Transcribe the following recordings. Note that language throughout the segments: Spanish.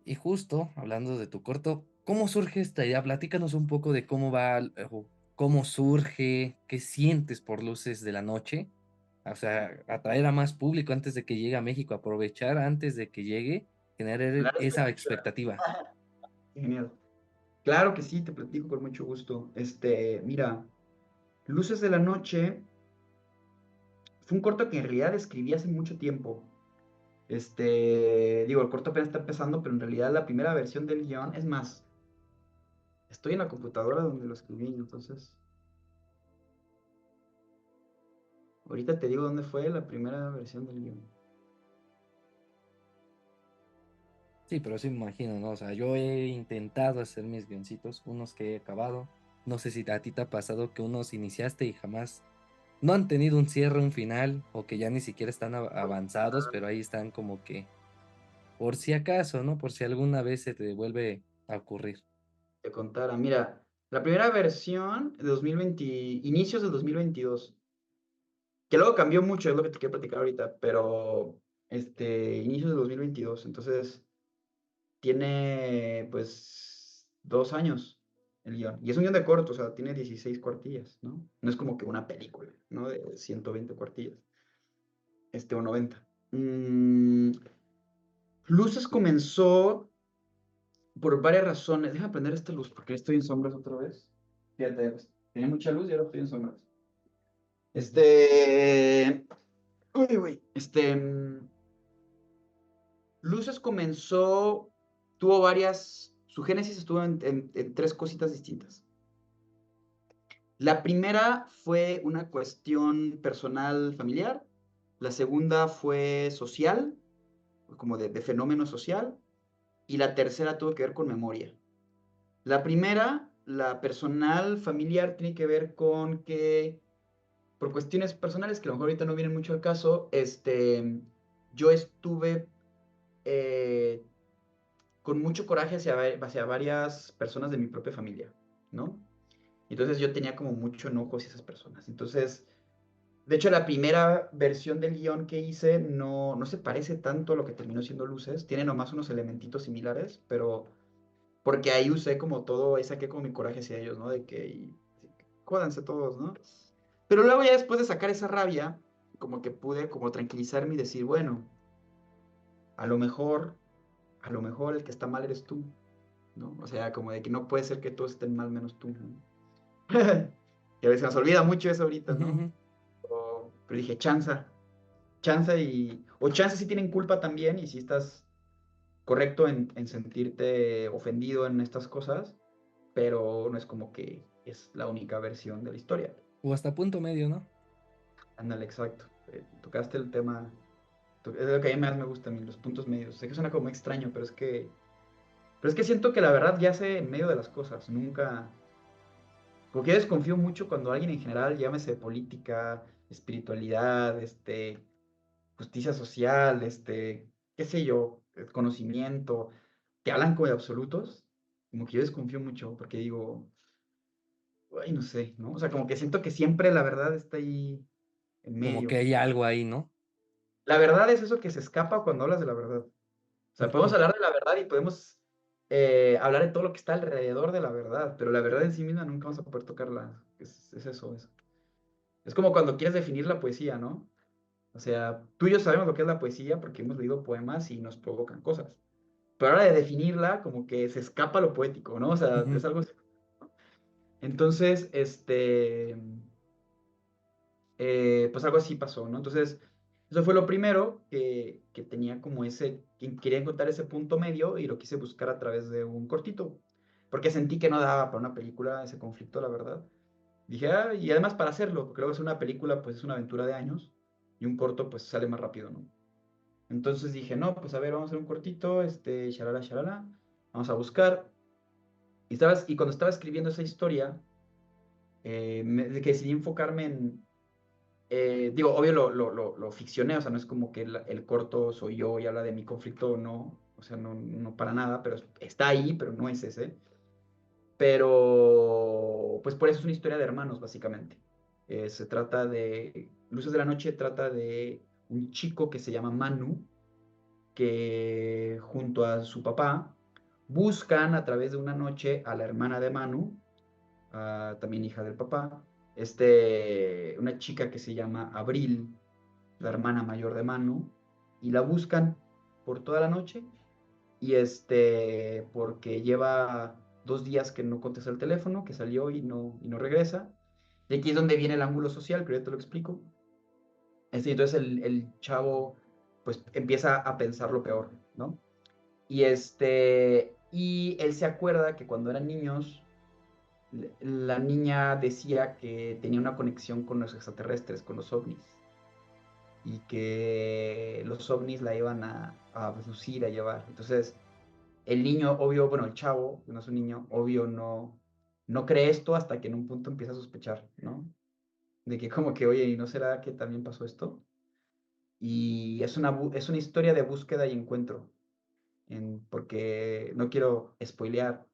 Y justo, hablando de tu corto, ¿cómo surge esta idea? Platícanos un poco de cómo va, o cómo surge, qué sientes por Luces de la Noche. O sea, atraer a más público antes de que llegue a México, aprovechar antes de que llegue, generar Claro, esa expectativa. genial. Claro que sí, te platico con mucho gusto. Mira, Luces de la Noche fue un corto que en realidad escribí hace mucho tiempo. Digo, el corto apenas está empezando, pero en realidad la primera versión del guión, es más, estoy en la computadora donde lo escribí, entonces, ahorita te digo dónde fue la primera versión del guión. Sí, pero sí me imagino, ¿no? O sea, yo he intentado hacer mis guioncitos, unos que he acabado. No sé si a ti te ha pasado que unos iniciaste y jamás no han tenido un cierre, un final, o que ya ni siquiera están avanzados, pero ahí están como que, por si acaso, ¿no? Por si alguna vez se te vuelve a ocurrir. Te contara, mira, la primera versión de 2020, inicios del 2022, que luego cambió mucho, es lo que te quiero platicar ahorita, pero inicios del 2022, entonces tiene pues 2 años el guión. Y es un guión de corto, o sea, tiene 16 cuartillas, ¿no? No es como que una película, ¿no? De 120 cuartillas, o 90. Luces comenzó por varias razones. Déjame prender esta luz porque estoy en sombras otra vez. Fíjate, tenía mucha luz y ahora estoy en sombras. Uy, uy, Luces comenzó, tuvo varias, su génesis estuvo en tres cositas distintas. La primera fue una cuestión personal familiar, la segunda fue social, como de fenómeno social, y la tercera tuvo que ver con memoria. La primera, la personal familiar, tiene que ver con que, por cuestiones personales, que a lo mejor ahorita no vienen mucho al caso, yo estuve eh, con mucho coraje hacia varias personas de mi propia familia, ¿no? Entonces yo tenía como mucho enojo hacia esas personas. Entonces, de hecho, la primera versión del guión que hice no se parece tanto a lo que terminó siendo Luces. Tiene nomás unos elementitos similares, pero porque ahí usé como todo, ahí saqué como mi coraje hacia ellos, ¿no? De que, jódanse todos, ¿no? Pero luego ya después de sacar esa rabia, como que pude como tranquilizarme y decir, bueno, a lo mejor, a lo mejor el que está mal eres tú, ¿no? O sea, como de que no puede ser que todos estén mal menos tú, ¿no? Y a veces nos olvida mucho eso ahorita, ¿no? Pero dije, chanza, chanza o chanza si tienen culpa también y si estás correcto en sentirte ofendido en estas cosas, pero no es como que es la única versión de la historia. O hasta punto medio, ¿no? Ándale, exacto. Tocaste el tema, es lo que a mí más me gusta a mí, los puntos medios. Sé que suena como extraño, pero es que siento que la verdad yace en medio de las cosas, nunca, porque yo desconfío mucho cuando alguien en general, llámese política, espiritualidad, justicia social, qué sé yo, conocimiento, te hablan como de absolutos, como que yo desconfío mucho porque digo, ay, no sé, ¿no? O sea, como que siento que siempre la verdad está ahí en Como que medio. hay algo ahí, ¿no? La verdad es eso que se escapa cuando hablas de la verdad. O sea, podemos Ujú. hablar de la verdad y podemos hablar de todo lo que está alrededor de la verdad, pero la verdad en sí misma nunca vamos a poder tocarla. Es eso, eso. Es como cuando quieres definir la poesía, ¿no? O sea, tú y yo sabemos lo que es la poesía porque hemos leído poemas y nos provocan cosas. Pero a la hora de definirla, como que se escapa lo poético, ¿no? O sea, es Ujú. algo. Entonces, pues algo así pasó, ¿no? Entonces, eso fue lo primero que tenía como que quería encontrar ese punto medio y lo quise buscar a través de un cortito, porque sentí que no daba para una película ese conflicto, la verdad. Dije, y además para hacerlo, porque luego es una película, pues es una aventura de años, y un corto, pues sale más rápido, ¿no? Entonces dije, no, pues a ver, vamos a hacer un cortito, shalala, shalala, vamos a buscar. Y cuando estaba escribiendo esa historia, de que decidí enfocarme digo, obvio lo ficcioné, o sea, no es como que el corto soy yo y habla de mi conflicto, no, o sea, no, no para nada, pero está ahí, pero no es ese. Pero, pues por eso es una historia de hermanos, básicamente. Luces de la Noche trata de un chico que se llama Manu, que junto a su papá buscan a través de una noche a la hermana de Manu, también hija del papá, una chica que se llama Abril, la hermana mayor de Manu, y la buscan por toda la noche y porque lleva 2 días que no contesta el teléfono, que salió y no regresa. Y aquí es donde viene el ángulo social, pero ya te lo explico. Entonces el chavo pues empieza a pensar lo peor, ¿no? Y él se acuerda que cuando eran niños, la niña decía que tenía una conexión con los extraterrestres, con los ovnis, y que los ovnis la iban a abducir, a llevar. Entonces, el niño, obvio, bueno, el chavo, que no es un niño, obvio, no cree esto hasta que en un punto empieza a sospechar, ¿no? De que como que, oye, ¿y no será que también pasó esto? Y es una historia de búsqueda y encuentro, porque no quiero spoilear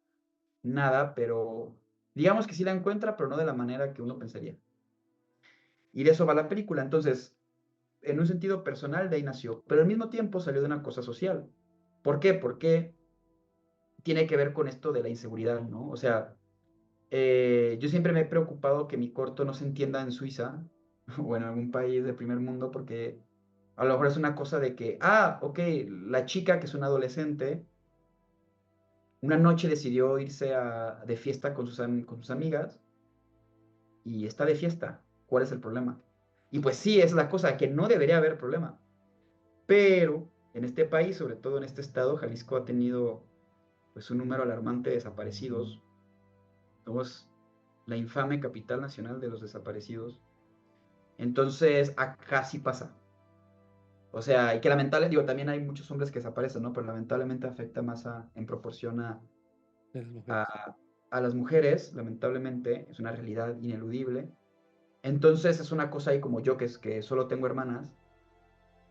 nada, pero digamos que sí la encuentra, pero no de la manera que uno pensaría. Y de eso va la película. Entonces, en un sentido personal, de ahí nació, pero al mismo tiempo salió de una cosa social. ¿Por qué? Porque tiene que ver con esto de la inseguridad, ¿no? O sea, yo siempre me he preocupado que mi corto no se entienda en Suiza o en algún país de primer mundo, porque a lo mejor es una cosa de que, ok, la chica que es una adolescente, una noche decidió irse de fiesta con sus amigas y está de fiesta. ¿Cuál es el problema? Y pues sí, es la cosa, que no debería haber problema. Pero en este país, sobre todo en este estado, Jalisco ha tenido pues un número alarmante de desaparecidos. Somos la infame capital nacional de los desaparecidos. Entonces, acá sí pasa. O sea, y que lamentablemente, digo, también hay muchos hombres que desaparecen, ¿no? Pero lamentablemente afecta más en proporción De las mujeres. a, a las mujeres, lamentablemente, es una realidad ineludible. Entonces, es una cosa ahí como yo, que solo tengo hermanas,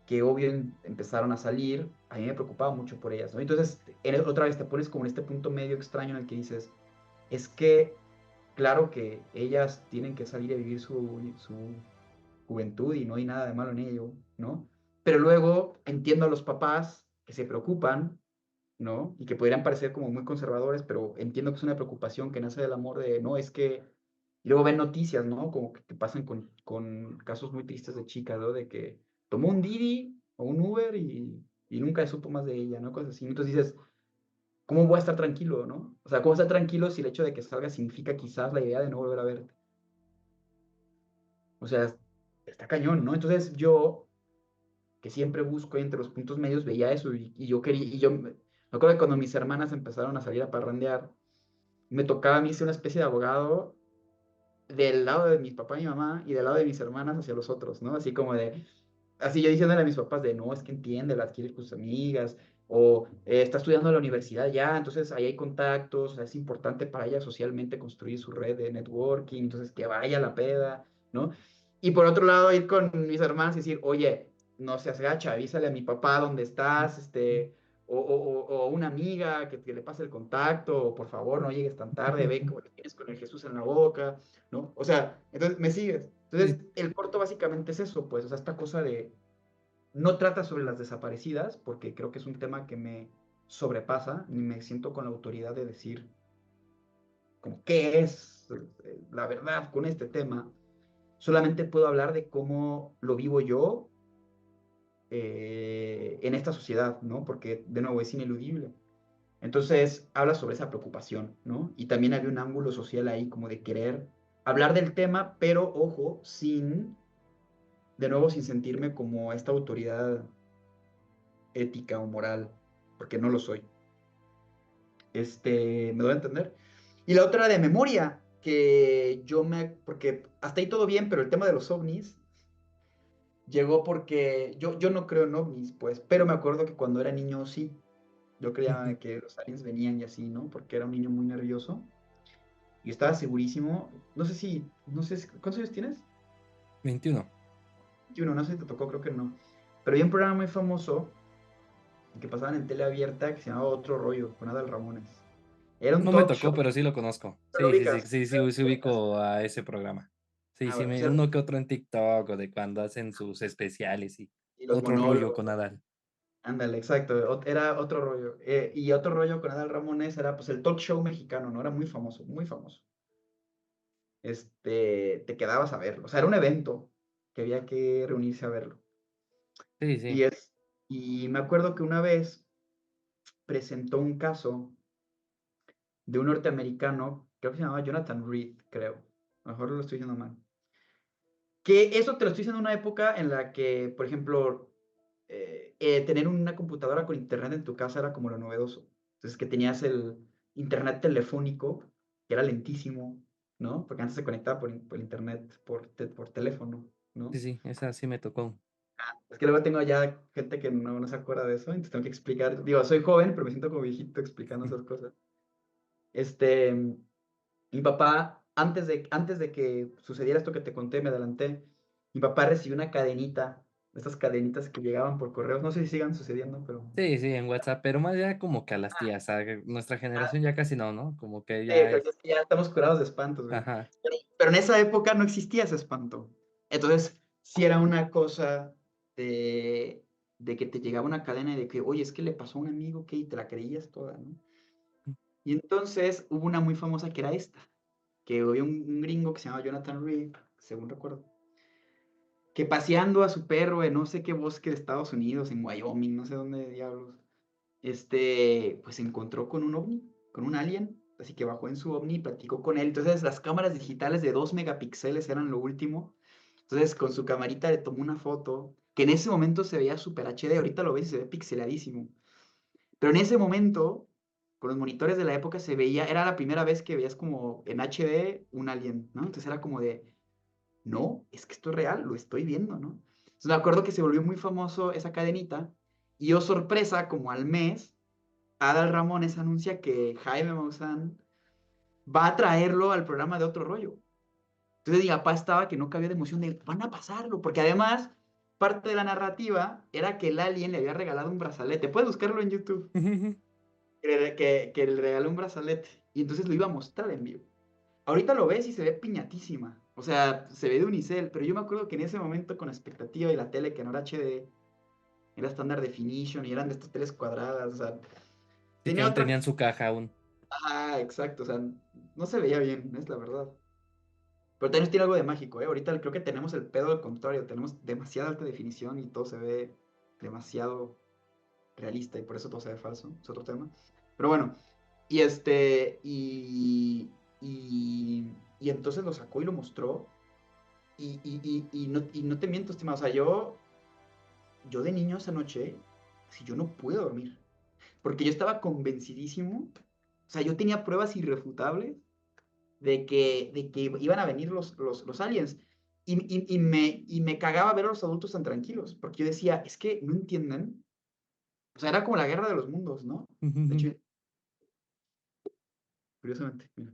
que obvio empezaron a salir, a mí me preocupaba mucho por ellas, ¿no? Entonces, otra vez te pones como en este punto medio extraño en el que dices, es que, claro que ellas tienen que salir a vivir su juventud y no hay nada de malo en ello, ¿no? Pero luego entiendo a los papás que se preocupan, ¿no? Y que podrían parecer como muy conservadores, pero entiendo que es una preocupación que nace del amor de, no, es que... Y luego ven noticias, ¿no? Como que pasan con casos muy tristes de chicas, ¿no? De que tomó un Didi o un Uber y nunca supo más de ella, ¿no? Cosas así. Entonces dices, ¿cómo voy a estar tranquilo, no? O sea, ¿cómo estar tranquilo si el hecho de que salga significa quizás la idea de no volver a verte? O sea, está cañón, ¿no? Entonces yo, que siempre busco entre los puntos medios, veía eso y yo quería, me acuerdo que cuando mis hermanas empezaron a salir a parrandear, me tocaba a mí ser una especie de abogado del lado de mi papá y mi mamá y del lado de mis hermanas hacia los otros, ¿no? Así como de, así yo diciéndole a mis papás de, no, es que entiende, la adquiere con sus amigas, o está estudiando en la universidad ya, entonces ahí hay contactos, o sea, es importante para ella socialmente construir su red de networking, entonces que vaya a la peda, ¿no? Y por otro lado, ir con mis hermanas y decir, oye, no seas gacha, avísale a mi papá dónde estás, o una amiga que le pase el contacto, o por favor, no llegues tan tarde, ven como que tienes con el Jesús en la boca, ¿no? O sea, entonces, ¿me sigues? Entonces, Sí, el corto básicamente es eso, pues, o sea, esta cosa de, no trata sobre las desaparecidas, porque creo que es un tema que me sobrepasa, ni me siento con la autoridad de decir, como, ¿qué es la verdad con este tema? Solamente puedo hablar de cómo lo vivo yo en esta sociedad, ¿no? Porque, de nuevo, es ineludible. Entonces, habla sobre esa preocupación, ¿no? Y también había un ángulo social ahí, como de querer hablar del tema, pero, ojo, de nuevo, sin sentirme como esta autoridad ética o moral, porque no lo soy. ¿Me doy a entender? Y la otra de memoria, porque hasta ahí todo bien, pero el tema de los ovnis llegó porque yo no creo en ovnis, pues, pero me acuerdo que cuando era niño sí, yo creía que los aliens venían y así, ¿no? Porque era un niño muy nervioso y estaba segurísimo, ¿cuántos años tienes? 21. 21, no sé si te tocó, creo que no. Pero había un programa muy famoso que pasaban en tele abierta que se llamaba Otro Rollo, con Adal Ramones. Era un No me talk show, tocó, pero sí lo conozco. ¿te lo Sí, sí, sí, ubicas? sí, sí, sí ubico a ese programa. Sí, sí, Bueno, pues uno que otro en TikTok o de cuando hacen sus especiales y y los otro rollo monólogos. con Adal. Ándale, exacto. Era otro rollo. Y otro rollo con Adal Ramones era pues el talk show mexicano, ¿no? Era muy famoso, muy famoso. Te quedabas a verlo. O sea, era un evento que había que reunirse a verlo. Sí, Y, sí, es, y me acuerdo que una vez presentó un caso de un norteamericano, creo que se llamaba Jonathan Reed, creo. A lo mejor lo estoy diciendo mal. Que eso te lo estoy diciendo en una época en la que, por ejemplo, tener una computadora con internet en tu casa era como lo novedoso. Entonces, que tenías el internet telefónico, que era lentísimo, ¿no? Porque antes se conectaba por internet, por teléfono, sí, ¿no? sí, esa sí me tocó. Es que luego tengo ya gente que no se acuerda de eso, entonces tengo que explicar. Digo, soy joven, pero me siento como viejito explicando esas cosas. Este, mi papá, antes de que sucediera esto que te conté, me adelanté. Mi papá recibió una cadenita, estas cadenitas que llegaban por correos. No sé si sigan sucediendo, pero. Sí, sí, en WhatsApp, pero más ya como que a las tías, nuestra Ah, generación ya casi no, ¿no? Como que sí, ya creo que es, ya estamos curados de espantos, güey. ajá, Pero en esa época no existía ese espanto. Entonces, sí era una cosa de, de que te llegaba una cadena y de que, oye, es que le pasó a un amigo que y te la creías toda, ¿no? Y entonces hubo una muy famosa que era esta, que había un gringo que se llamaba Jonathan Reed, según recuerdo, que paseando a su perro en no sé qué bosque de Estados Unidos, en Wyoming, no sé dónde diablos, pues se encontró con un ovni, con un alien, así que bajó en su ovni y platicó con él. Entonces las cámaras digitales de 2 megapíxeles eran lo último. Entonces con su camarita le tomó una foto, que en ese momento se veía super HD, ahorita lo ves y se ve pixeladísimo. Pero en ese momento, con los monitores de la época se veía, era la primera vez que veías como en HD un alien, ¿no? Entonces era como de, no, es que esto es real, lo estoy viendo, ¿no? Entonces me acuerdo que se volvió muy famoso esa cadenita y yo sorpresa, como al mes, Adal Ramones anuncia que Jaime Maussan va a traerlo al programa de Otro Rollo. Entonces mi papá estaba que no cabía de emoción de, van a pasarlo, porque además parte de la narrativa era que el alien le había regalado un brazalete. Puedes buscarlo en YouTube. Que le regaló un brazalete y entonces lo iba a mostrar en vivo. Ahorita lo ves y se ve piñatísima, o sea, se ve de unicel, pero yo me acuerdo que en ese momento con la expectativa y la tele que no era HD, era estándar definition y eran de estas teles cuadradas, o sea, sí que tenía no otra. tenían su caja aún. Ah, exacto, o sea, no se veía bien, es la verdad. Pero también tiene algo de mágico, ¿eh? Ahorita creo que tenemos el pedo al contrario, tenemos demasiada alta definición y todo se ve demasiado realista y por eso todo se ve falso, es otro tema. Pero bueno, y y entonces lo sacó y lo mostró. Y no te miento, estimado, o sea, yo de niño esa noche, si yo no pude dormir, porque yo estaba convencidísimo, o sea, yo tenía pruebas irrefutables de que iban a venir los aliens. Y me cagaba ver a los adultos tan tranquilos, porque yo decía, es que no entienden. O sea, era como la guerra de los mundos, ¿no? De hecho, curiosamente, mira.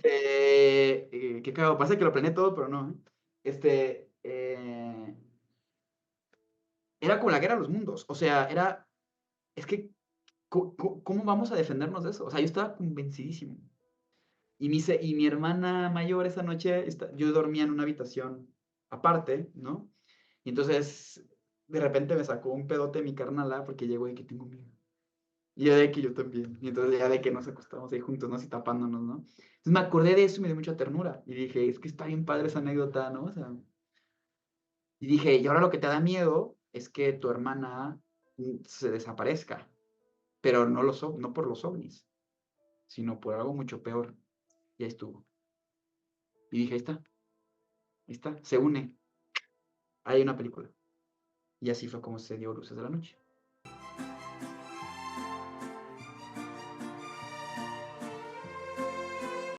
Qué cagado, pasa que lo planeé todo, pero no, ¿eh? Era como la guerra de los mundos, o sea, es que, ¿cómo vamos a defendernos de eso? O sea, yo estaba convencidísimo. Y mi hermana mayor esa noche, yo dormía en una habitación aparte, ¿no? Y entonces, de repente me sacó un pedote mi carnala porque llegó de que tengo miedo. Y ya de que yo también. Y entonces ya de que nos acostamos ahí juntos, ¿no? Así tapándonos, ¿no? Entonces me acordé de eso y me dio mucha ternura. Y dije, es que está bien padre esa anécdota, ¿no? O sea, y dije, y ahora lo que te da miedo es que tu hermana se desaparezca, pero no por los ovnis, sino por algo mucho peor. Y ahí estuvo. Y dije, ahí está, se une. Hay una película. Y así fue como se dio Luces de la Noche.